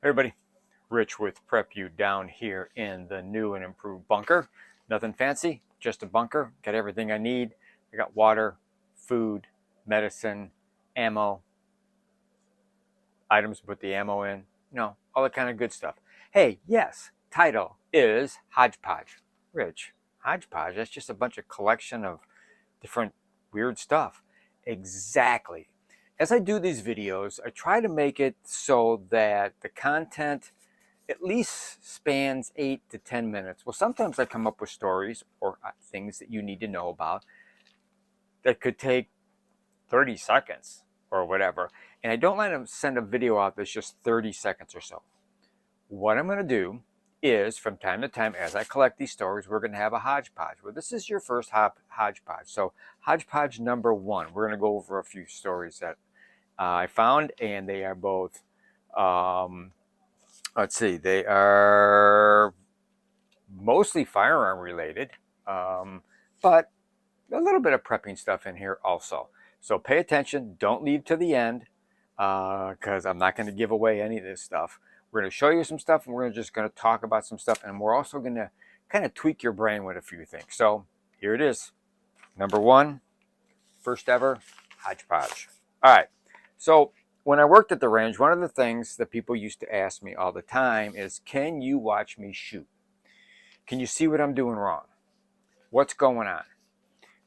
Everybody, Rich with Prep You down here in the new and improved bunker. Nothing fancy, just a bunker. Got everything I need. I got water, food, medicine, ammo, items to put the ammo in. All that kind of good stuff. Hey, yes, title is Hodgepodge. Rich, Hodgepodge, that's just a bunch of collection of different weird stuff. Exactly. As I do these videos, I try to make it so that the content at least spans 8 to 10 minutes. Well, sometimes I come up with stories or things that you need to know about that could take 30 seconds or whatever. And I don't let them send a video out that's just 30 seconds or so. What I'm going to do is, from time to time, as I collect these stories, we're going to have a hodgepodge. Well, this is your first hodgepodge. So hodgepodge number 1, we're going to go over a few stories that I found, and they are both let's see, they are mostly firearm related, but a little bit of prepping stuff in here also. So pay attention, don't leave to the end, because I'm not going to give away any of this stuff. We're going to show you some stuff, and we're just going to talk about some stuff, and we're also going to kind of tweak your brain with a few things. So here it is. Number 1, first ever hodgepodge. All right. So when I worked at the range, one of the things that people used to ask me all the time is, can you watch me shoot? Can you see what I'm doing wrong? What's going on?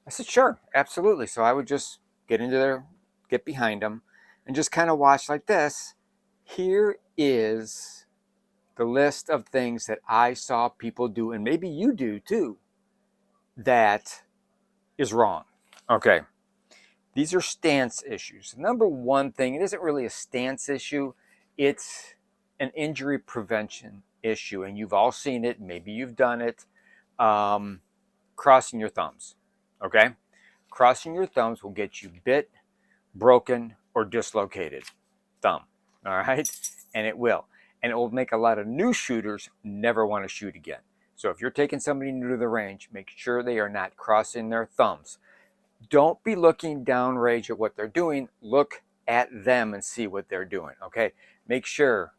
I said, sure, absolutely. So I would just get into there, get behind them, and just kind of watch like this. Here is the list of things that I saw people do, and maybe you do too, that is wrong. Okay. These are stance issues. Number 1 thing, it isn't really a stance issue. It's an injury prevention issue. And you've all seen it. Maybe you've done it. Crossing your thumbs. Okay? Crossing your thumbs will get you bit, broken, or dislocated thumb. All right? And it will. And it will make a lot of new shooters never want to shoot again. So if you're taking somebody new to the range, make sure they are not crossing their thumbs. Don't be looking downrange at what they're doing. Look at them and see what they're doing. Okay, make sure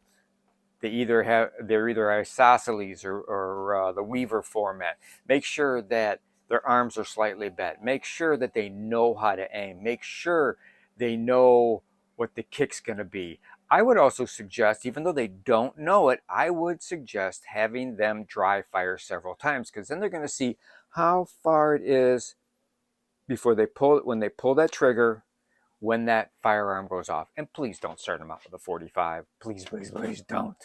they're either isosceles or the Weaver format. Make sure that their arms are slightly bent. Make sure that they know how to aim. Make sure they know what the kick's going to be. I would also suggest, even though they don't know it, I would suggest having them dry fire several times, because then they're going to see how far it is before they pull it, when they pull that trigger, when that firearm goes off. And please don't start them out with a 45. Please, please, please don't.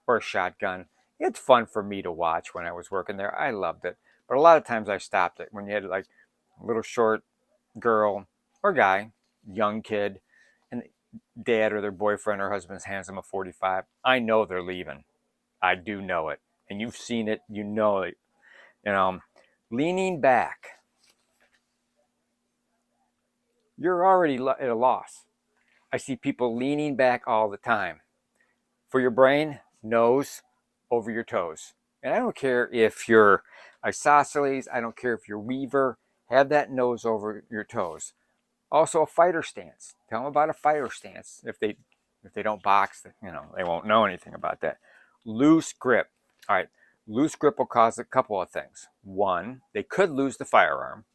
Or a shotgun. It's fun for me to watch when I was working there. I loved it. But a lot of times I stopped it when you had like a little short girl or guy, young kid, and dad or their boyfriend or husband hands them a 45. I know they're leaving. I do know it. And you've seen it. You know it. Leaning back. You're already at a loss. I see people leaning back all the time. For your brain, nose over your toes. And I don't care if you're isosceles, I don't care if you're Weaver, have that nose over your toes. Also a fighter stance. Tell them about a fighter stance. If they don't box, they won't know anything about that. Loose grip. All right, loose grip will cause a couple of things. 1, they could lose the firearm.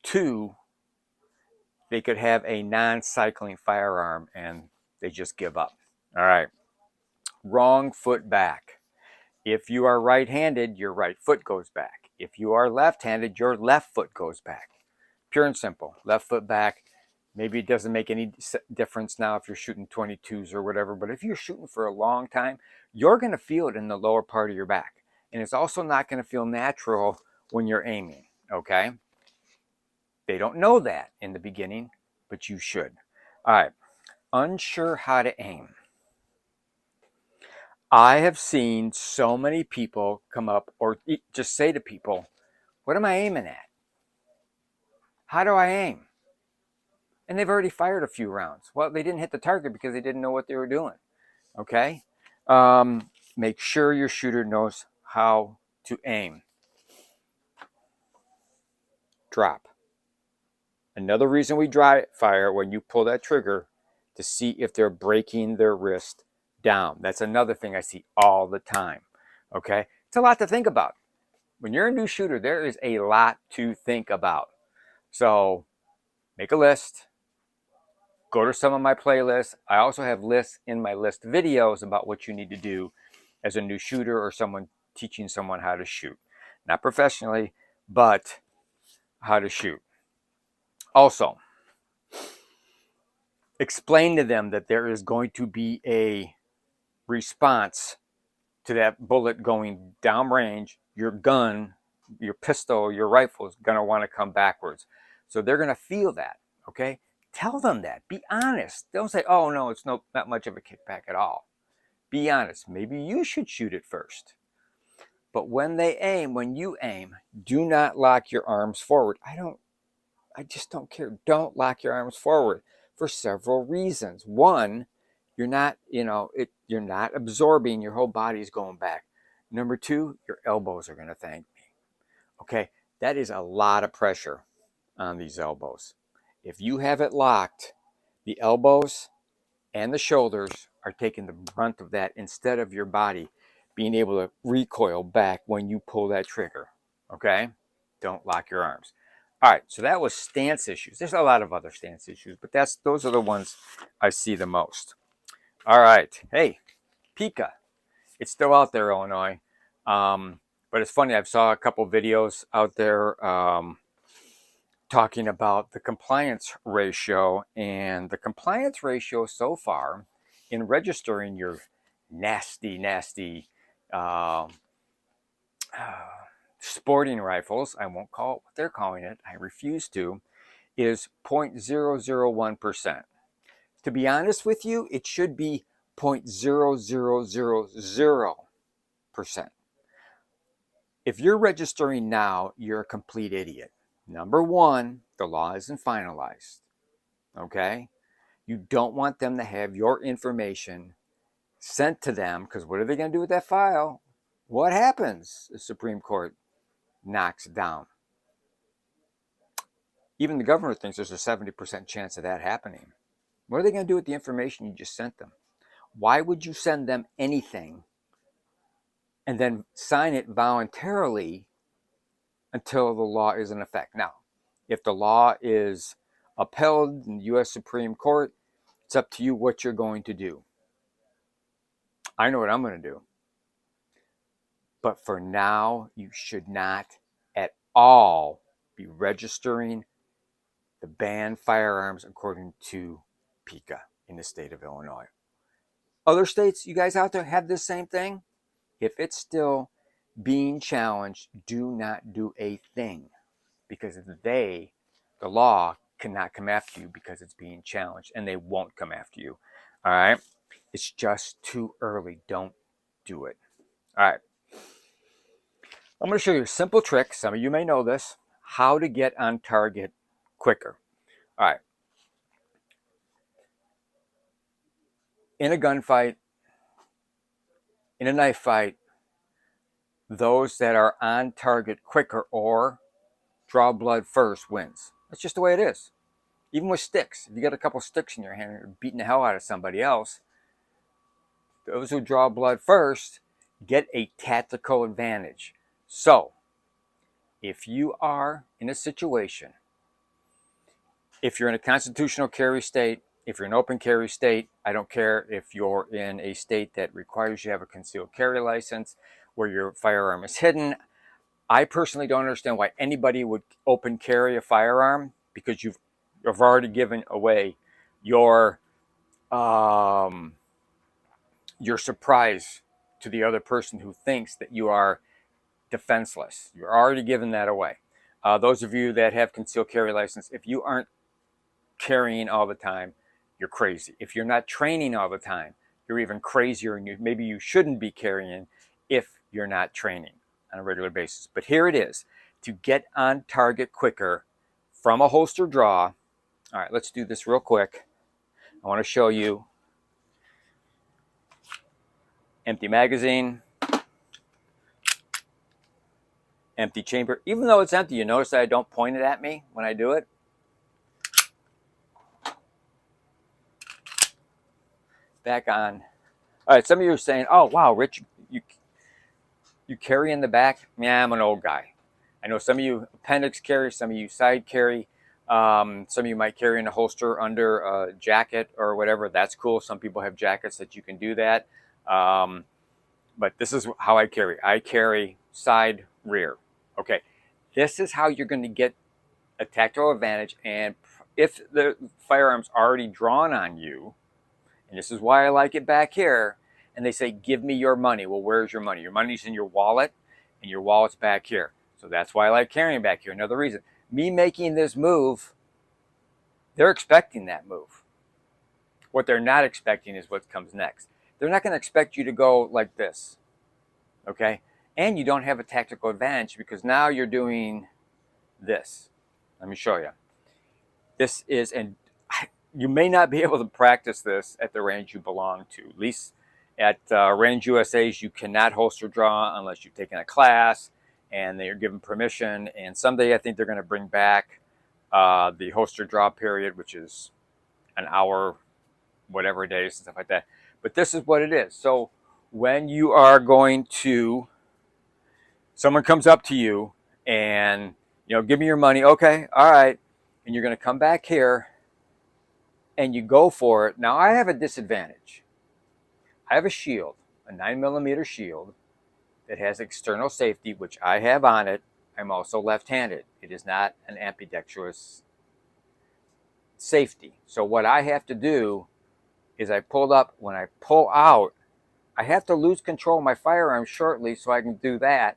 2, they could have a non-cycling firearm and they just give up. All right. Wrong foot back. If you are right-handed, your right foot goes back. If you are left-handed, your left foot goes back. Pure and simple. Left foot back. Maybe it doesn't make any difference now if you're shooting 22s or whatever, but if you're shooting for a long time, you're going to feel it in the lower part of your back. And it's also not going to feel natural when you're aiming, okay? They don't know that in the beginning, but you should. All right. Unsure how to aim. I have seen so many people come up or just say to people, what am I aiming at? How do I aim? And they've already fired a few rounds. Well, they didn't hit the target because they didn't know what they were doing. Okay? Make sure your shooter knows how to aim. Drop. Another reason we dry fire when you pull that trigger, to see if they're breaking their wrist down. That's another thing I see all the time. Okay, it's a lot to think about. When you're a new shooter, there is a lot to think about. So make a list. Go to some of my playlists. I also have lists in my list videos about what you need to do as a new shooter or someone teaching someone how to shoot. Not professionally, but how to shoot. Also, explain to them that there is going to be a response to that bullet going downrange. Your gun, your pistol, your rifle is going to want to come backwards. So they're going to feel that, okay? Tell them that. Be honest. Don't say, oh, no, it's not much of a kickback at all. Be honest. Maybe you should shoot it first. But when you aim, do not lock your arms forward. I just don't care. Don't lock your arms forward for several reasons. One, you're not absorbing, your whole body is going back. Number two, your elbows are going to thank me. Okay, that is a lot of pressure on these elbows. If you have it locked, the elbows and the shoulders are taking the brunt of that instead of your body being able to recoil back when you pull that trigger. Okay, don't lock your arms. All right, so that was stance issues. There's a lot of other stance issues, but those are the ones I see the most. All right, hey, Pika, it's still out there, Illinois. But it's funny, I've saw a couple videos out there talking about the compliance ratio, and the compliance ratio so far in registering your nasty sporting rifles, I won't call it what they're calling it, I refuse to, is 0.001%. To be honest with you, it should be 0.0000%. If you're registering now, you're a complete idiot. Number one, the law isn't finalized. Okay? You don't want them to have your information sent to them, because what are they going to do with that file? What happens? The Supreme Court knocks it down. Even the governor thinks there's a 70% chance of that happening. What are they going to do with the information you just sent them? Why would you send them anything and then sign it voluntarily until the law is in effect? Now, if the law is upheld in the U.S. Supreme Court, it's up to you what you're going to do. I know what I'm going to do. But for now, you should not at all be registering the banned firearms according to Pika in the state of Illinois. Other states, you guys out there have this same thing? If it's still being challenged, do not do a thing, because the law cannot come after you because it's being challenged, and they won't come after you. All right? It's just too early. Don't do it. All right. I'm going to show you a simple trick. Some of you may know this. How to get on target quicker. All right. In a gunfight, in a knife fight, those that are on target quicker or draw blood first wins. That's just the way it is. Even with sticks. If you got a couple sticks in your hand and you're beating the hell out of somebody else, those who draw blood first get a tactical advantage. So, if you are in a situation, if you're in a constitutional carry state, if you're an open carry state, I don't care if you're in a state that requires you to have a concealed carry license where your firearm is hidden. I personally don't understand why anybody would open carry a firearm, because you've already given away your surprise to the other person who thinks that you are defenseless. You're already giving that away. Those of you that have concealed carry license, if you aren't carrying all the time, you're crazy. If you're not training all the time, you're even crazier, and maybe you shouldn't be carrying if you're not training on a regular basis. But here it is, to get on target quicker from a holster draw. All right, let's do this real quick. I want to show you empty magazine, empty chamber. Even though it's empty, you notice that I don't point it at me when I do it. Back on All right, some of you are saying, "Oh, wow, Rich, you carry in the back?" Yeah, I'm an old guy. I know some of you appendix carry, some of you side carry. Some of you might carry in a holster under a jacket or whatever. That's cool. Some people have jackets that you can do that. Um, but this is how I carry. I carry side, rear. Okay, this is how you're going to get a tactical advantage. And if the firearm's already drawn on you, and this is why I like it back here, and they say, "Give me your money." Well, where's your money? Your money's in your wallet, and your wallet's back here. So that's why I like carrying back here. Another reason. Me making this move, they're expecting that move. What they're not expecting is what comes next. They're not going to expect you to go like this, okay? And you don't have a tactical advantage because now you're doing this. Let me show you. This is, and you may not be able to practice this at the range you belong to. At least at Range USA's, you cannot holster draw unless you've taken a class and they're given permission. And someday I think they're going to bring back the holster draw period, which is an hour, whatever days and stuff like that. But this is what it is. So when you are going to, someone comes up to you and, give me your money. Okay, all right. And you're going to come back here and you go for it. Now I have a disadvantage. I have a shield, a 9mm shield that has external safety, which I have on it. I'm also left-handed. It is not an ambidextrous safety. So what I have to do is I pulled up. When I pull out, I have to lose control of my firearm shortly so I can do that.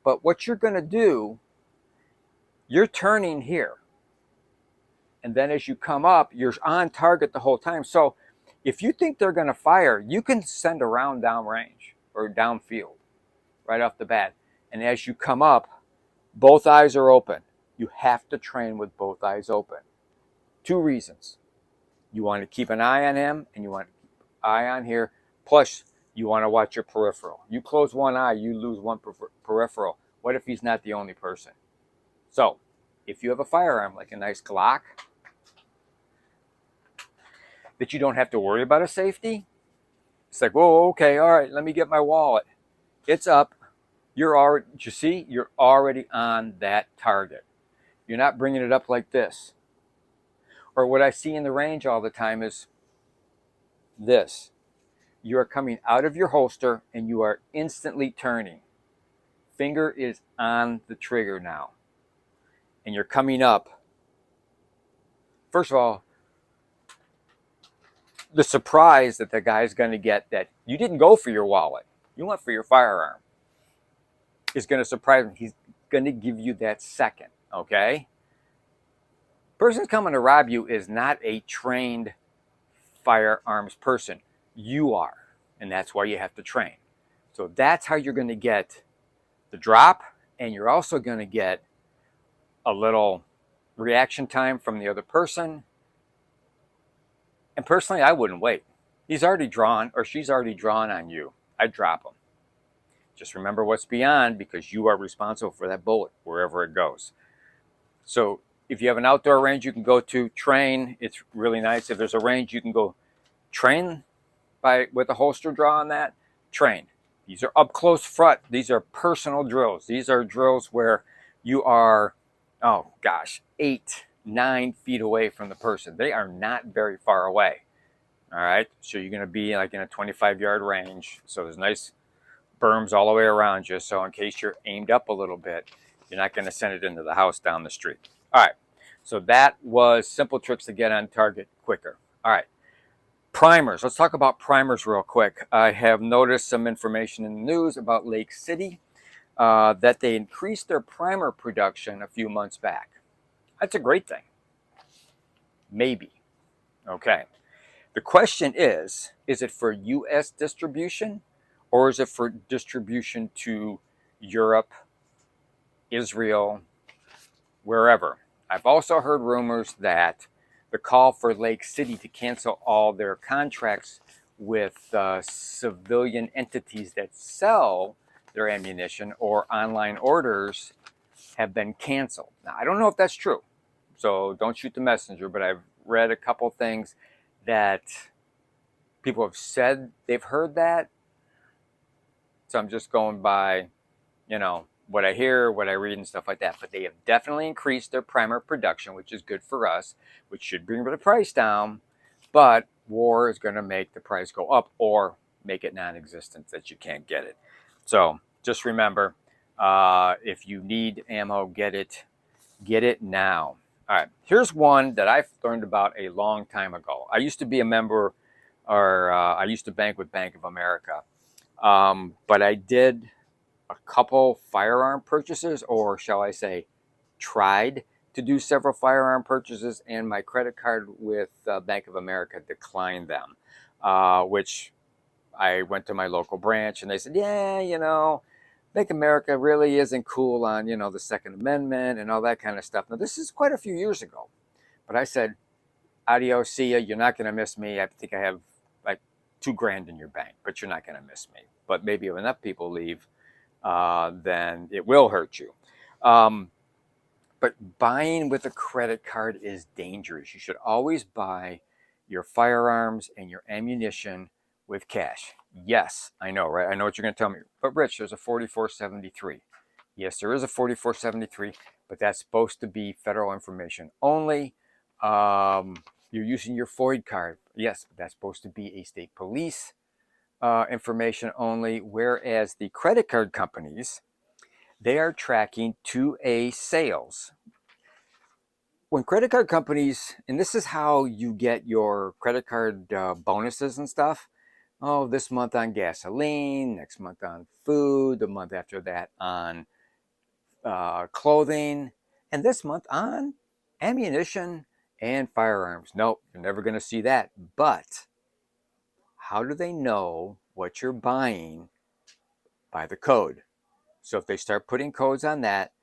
But what you're going to do, you're turning here. And then as you come up, you're on target the whole time. So if you think they're going to fire, you can send a round downrange or downfield right off the bat. And as you come up, both eyes are open. You have to train with both eyes open. 2 reasons. You want to keep an eye on him, and you want to keep an eye on here. Plus, you want to watch your peripheral. You close one eye, you lose one peripheral. What if he's not the only person? So, if you have a firearm like a nice Glock that you don't have to worry about a safety, it's like, whoa, okay, all right, let me get my wallet. It's up. You're already, you see, you're already on that target. You're not bringing it up like this. Or what I see in the range all the time is this. You are coming out of your holster and you are instantly turning. Finger is on the trigger now. And you're coming up. First of all, the surprise that the guy's going to get that you didn't go for your wallet, you went for your firearm, is going to surprise him. He's going to give you that second, okay? Person coming to rob you is not a trained firearms person. You are, and that's why you have to train. So that's how you're going to get the drop, and you're also going to get a little reaction time from the other person. And personally, I wouldn't wait. He's already drawn, or she's already drawn on you. I'd drop him. Just remember what's beyond, because you are responsible for that bullet wherever it goes. So if you have an outdoor range you can go to, train. It's really nice. If there's a range you can go train with a holster draw on that, train. These are up close front. These are personal drills. These are drills where you are, 8, 9 feet away from the person. They are not very far away. All right. So you're going to be like in a 25-yard range. So there's nice berms all the way around you. So in case you're aimed up a little bit, you're not going to send it into the house down the street. All right. So that was simple tricks to get on target quicker. All right. Primers. Let's talk about primers real quick. I have noticed some information in the news about Lake City that they increased their primer production a few months back. That's a great thing. Maybe. Okay. The question is it for U.S. distribution or is it for distribution to Europe, Israel, wherever? I've also heard rumors that the call for Lake City to cancel all their contracts with civilian entities that sell their ammunition or online orders have been canceled. Now, I don't know if that's true, so don't shoot the messenger, but I've read a couple things that People have said they've heard that. So I'm just going by, what I hear, what I read, and stuff like that. But they have definitely increased their primer production, which is good for us, which should bring the price down. But war is going to make the price go up or make it non-existent that you can't get it. So just remember, if you need ammo, get it now. All right, here's one that I've learned about a long time ago. I used to be a member, or I used to bank with Bank of America, but I did a couple firearm purchases, or shall I say, tried to do several firearm purchases, and my credit card with Bank of America declined them, which I went to my local branch and they said, yeah, Bank of America really isn't cool on, the Second Amendment and all that kind of stuff. Now, this is quite a few years ago, but I said, adios, see ya. You're not going to miss me. I think I have like $2,000 in your bank, but you're not going to miss me. But maybe if enough people leave, then it will hurt you. But buying with a credit card is dangerous. You should always buy your firearms and your ammunition with cash. Yes, I know, right? I know what you're going to tell me. But Rich, there's a 4473. Yes, there is a 4473, but that's supposed to be federal information only. You're using your FOID card. Yes, but that's supposed to be a state police information only, whereas the credit card companies, they are tracking 2A sales. When credit card companies, and this is how you get your credit card bonuses and stuff. Oh, this month on gasoline, next month on food, the month after that on clothing, and this month on ammunition and firearms. Nope, you're never going to see that. But how do they know what you're buying? By the code. So if they start putting codes on that,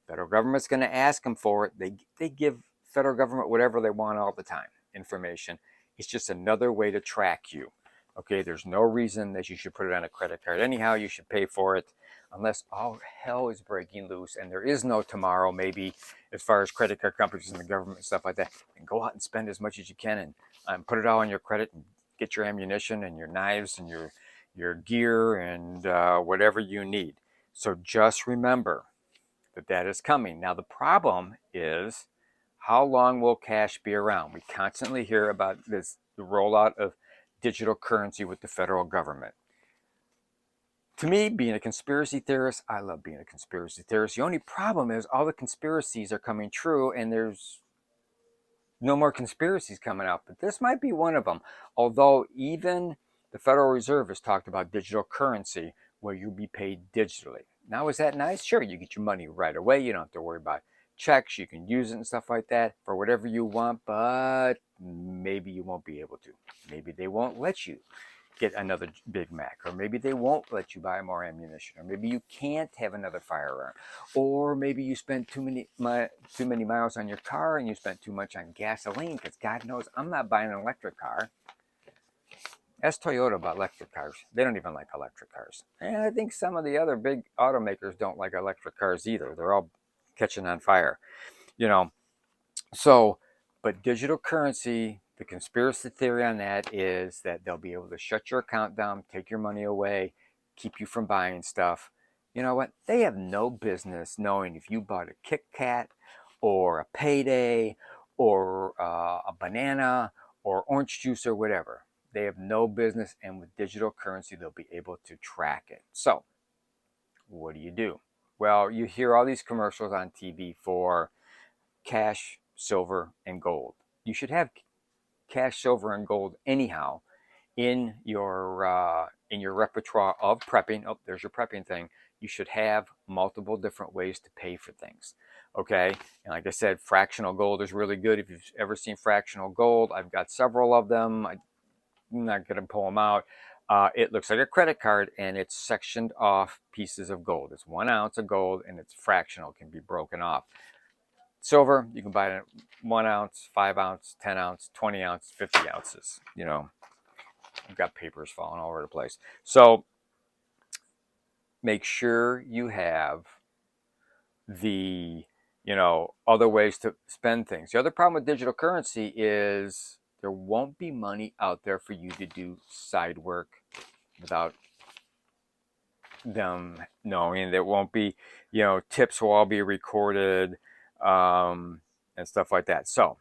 federal government's going to ask them for it. They give federal government whatever they want all the time, information. It's just another way to track you. Okay, there's no reason that you should put it on a credit card. Anyhow, you should pay for it unless all hell is breaking loose and there is no tomorrow, maybe, as far as credit card companies and the government and stuff like that. And go out and spend as much as you can and put it all on your credit and get your ammunition and your knives and your gear and whatever you need. So just remember that is coming. Now, the problem is, how long will cash be around? We constantly hear about the rollout of digital currency with the federal government. To me, being a conspiracy theorist, I love being a conspiracy theorist. The only problem is all the conspiracies are coming true and there's no more conspiracies coming out. But this might be one of them. Although even the Federal Reserve has talked about digital currency where you'll be paid digitally. Now, is that nice? Sure, you get your money right away. You don't have to worry about checks. You can use it and stuff like that for whatever you want, but maybe you won't be able to. Maybe they won't let you get another Big Mac, or maybe they won't let you buy more ammunition, or maybe you can't have another firearm, or maybe you spend too many miles on your car and you spent too much on gasoline, because God knows I'm not buying an electric car. Ask Toyota about electric cars. They don't even like electric cars. And I think some of the other big automakers don't like electric cars either. They're all catching on fire, So, but digital currency, the conspiracy theory on that is that they'll be able to shut your account down, take your money away, keep you from buying stuff. You know what? They have no business knowing if you bought a Kit Kat or a Payday or a banana or orange juice or whatever. They have no business, and with digital currency, they'll be able to track it. So, what do? Well, you hear all these commercials on TV for cash, silver, and gold. You should have cash, silver, and gold anyhow in your repertoire of prepping. Oh, there's your prepping thing. You should have multiple different ways to pay for things. Okay, and like I said, fractional gold is really good. If you've ever seen fractional gold, I've got several of them. I'm not going to pull them out. It looks like a credit card, and it's sectioned off pieces of gold. It's 1 ounce of gold, and it's fractional, can be broken off. Silver, you can buy it 1 ounce, 5 ounce, 10 ounce, 20 ounce, 50 ounces. I've got papers falling all over the place. So make sure you have the, other ways to spend things. The other problem with digital currency is there won't be money out there for you to do side work without them knowing. There won't be, tips will all be recorded, and stuff like that. So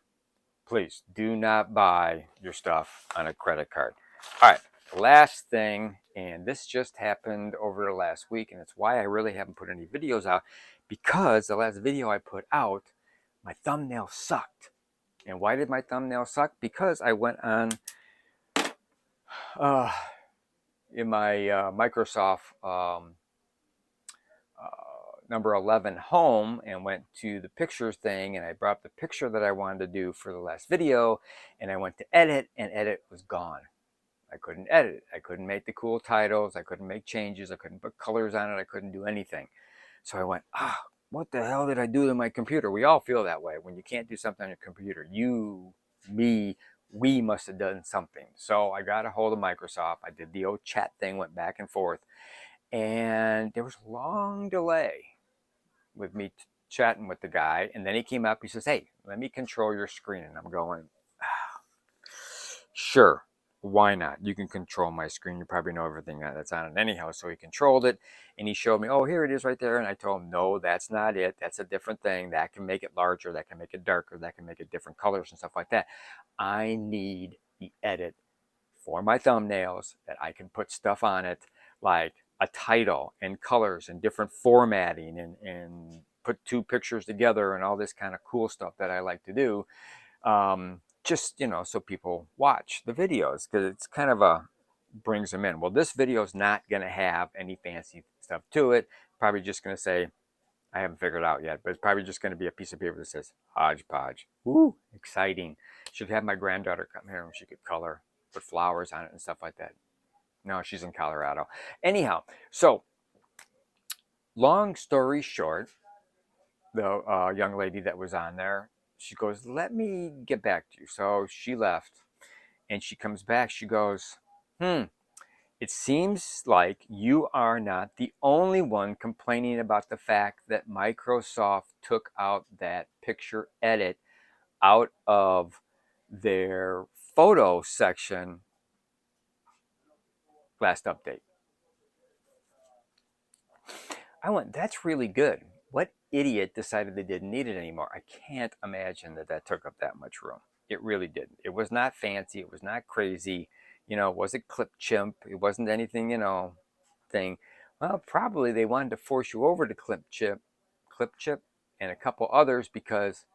please do not buy your stuff on a credit card. All right, last thing, and this just happened over the last week, and it's why I really haven't put any videos out, because the last video I put out, my thumbnail sucked. And why did my thumbnail suck? Because I went on in my Microsoft number 11 home and went to the pictures thing, and I brought up the picture that I wanted to do for the last video, and I went to edit, and edit was gone. I couldn't edit. I couldn't make the cool titles. I couldn't make changes. I couldn't put colors on it. I couldn't do anything. So I went, what the hell did I do to my computer? We all feel that way when you can't do something on your computer. You, me, we must have done something. So I got a hold of Microsoft. I did the old chat thing, went back and forth, and there was a long delay with me chatting with the guy. And then he came up, he says, hey, let me control your screen. And I'm going, sure, why not? You can control my screen. You probably know everything that's on it anyhow. So he controlled it, and he showed me, oh, here it is right there. And I told him, no, that's not it. That's a different thing. That can make it larger. That can make it darker. That can make it different colors and stuff like that. I need the edit for my thumbnails that I can put stuff on it, like a title and colors and different formatting, and put two pictures together and all this kind of cool stuff that I like to do. Just, so people watch the videos, because it's kind of brings them in. Well, this video is not going to have any fancy stuff to it. Probably just going to say, I haven't figured it out yet, but it's probably just going to be a piece of paper that says Hodgepodge. Woo, exciting. Should have my granddaughter come here and she could color, put flowers on it and stuff like that. No, she's in Colorado. Anyhow, so long story short, the young lady that was on there, she goes, let me get back to you. So she left, and she comes back. She goes, it seems like you are not the only one complaining about the fact that Microsoft took out that picture edit out of their photo section last update. I went, that's really good. What idiot decided they didn't need it anymore? I can't imagine that took up that much room. It really didn't. It was not fancy. It was not crazy. It wasn't clip chimp. It wasn't anything, thing. Well, probably they wanted to force you over to clip chip, and a couple others, because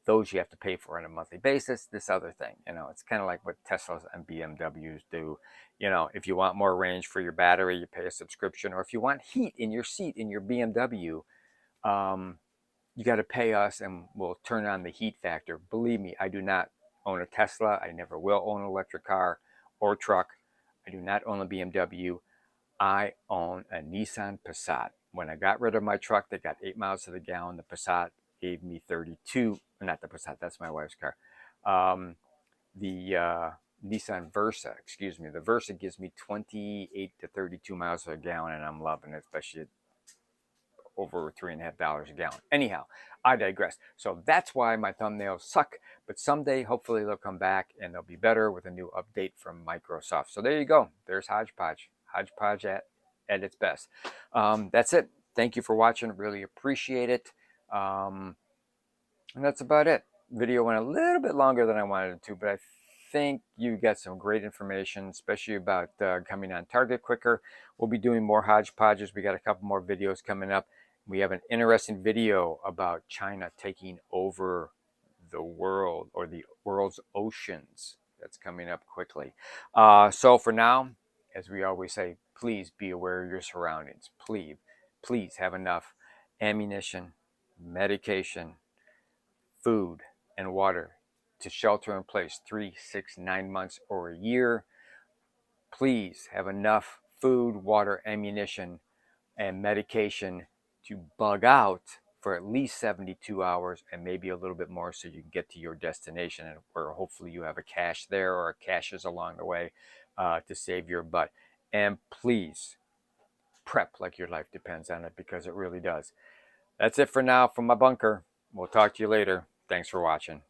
those you have to pay for on a monthly basis. This other thing, it's kind of like what Teslas and BMWs do. If you want more range for your battery, you pay a subscription. Or if you want heat in your seat in your BMW, you got to pay us, and we'll turn on the heat factor. Believe me, I do not own a Tesla. I never will own an electric car or truck. I do not own a BMW. I own a Nissan Passat. When I got rid of my truck that got 8 miles to the gallon, the Passat gave me 32. Not the Passat, that's my wife's car. The Nissan Versa, excuse me. The Versa gives me 28 to 32 miles to a gallon, and I'm loving it, especially at over $3.50 a gallon. Anyhow, I digress. So that's why my thumbnails suck, but someday, hopefully, they'll come back and they'll be better with a new update from Microsoft. So there you go. There's Hodgepodge. Hodgepodge at its best. That's it. Thank you for watching. Really appreciate it. And that's about it. Video went a little bit longer than I wanted it to, but I think you got some great information, especially about coming on target quicker. We'll be doing more hodgepodges. We got a couple more videos coming up. We have an interesting video about China taking over the world, or the world's oceans. That's coming up quickly. So for now, as we always say, please be aware of your surroundings. Please have enough ammunition, medication, food, and water to shelter in place 3, 6, 9 months, or a year. Please have enough food, water, ammunition, and medication to bug out for at least 72 hours, and maybe a little bit more, so you can get to your destination, and where hopefully you have a cache there, or caches along the way, to save your butt. And please prep like your life depends on it, because it really does. That's it for now from my bunker. We'll talk to you later. Thanks for watching.